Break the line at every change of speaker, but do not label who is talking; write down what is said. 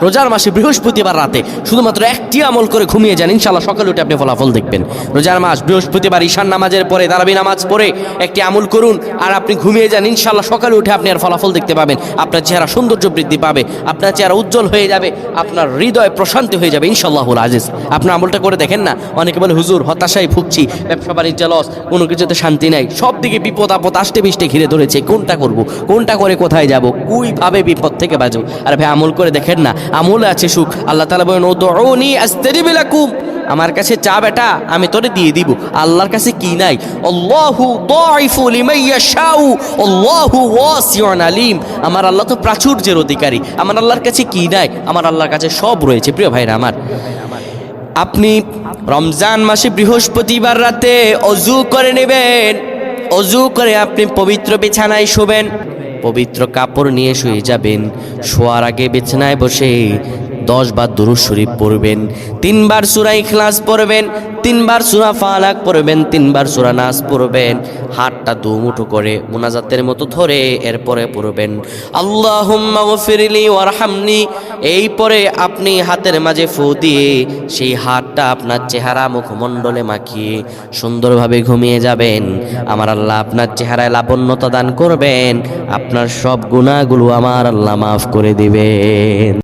রোজার মাসে বৃহস্পতিবার রাতে শুধুমাত্র একটি আমল করে ঘুমিয়ে যান, ইনশাআল্লাহ সকালে উঠে আপনি ফলাফল দেখবেন। রোজার মাস বৃহস্পতিবার ঈশান নামাজের পরে তারাবি নামাজ পড়ে একটি আমল করুন আর আপনি ঘুমিয়ে যান, ইনশাআল্লাহ সকালে উঠে আপনি আর ফলাফল দেখতে পাবেন। আপনার চেহারা সৌন্দর্য বৃদ্ধি পাবে, আপনার চেহারা উজ্জ্বল হয়ে যাবে, আপনার হৃদয় প্রশান্তি হয়ে যাবে ইনশাআল্লাহুল আজিজ। আপনার আমলটা করে দেখেন না। অনেকে বলে হুজুর হতাশায় ভুগছি, ব্যবসা বাণিজ্য লস, কোনো কিছুতে শান্তি নাই, সব দিকে বিপদ আপদ আষ্টে পিষ্টে ঘিরে ধরেছে, কোনটা করব, কোনটা করে কোথায় যাব, কুইভাবে বিপদ থেকে বাঁচব। আর ভাই আমল করে দেখেন না, আমলে আছে সুখ। আল্লাহ তাআলা বলেন উদউনি আস্তাজিব লাকুম, আমার কাছে চা বেটা আমি তোরে দিয়ে দিব। আল্লাহর কাছে কি নাই? আল্লাহু দাইফু লিমান ইয়াশাউ আল্লাহু ওয়াসিউন আলিম। আমার আল্লাহ তো প্রাচুর্যের অধিকারী, আমার আল্লাহর কাছে কি নাই? আমার আল্লাহর কাছে সব রয়েছে। প্রিয় ভাইরা আমার, আপনি রমজান মাসে বৃহস্পতিবার রাতে অজু করে নেবেন। অজু করে আপনি পবিত্র বিছানায় শোবেন, পবিত্র কাপড় নিয়ে শুয়ে যাবেন। শোয়ার আগে বিছানায় বসে 10 বার দুরূদ শরীফ পড়বেন, 3 বার সূরা ইখলাস পড়বেন, 3 বার সূরা ফালাক পড়বেন, 3 বার সূরা নাস পড়বেন। হাতটা দুমুঠো করে মুনাজাতের মতো ধরে এরপরে পড়বেন আল্লাহুম্মা গফিরলি ওয়ারহামনি। এই পরে আপনি হাতের মাঝে ফু দিয়ে সেই হাতটা আপনার চেহারা মুখমণ্ডলে মাখিয়ে সুন্দরভাবে ঘুমিয়ে যাবেন। আমার আল্লাহ আপনার চেহারায় লাবণ্যতা দান করবেন, আপনার সব গুনাহগুলো আমার আল্লাহ মাফ করে দিবেন।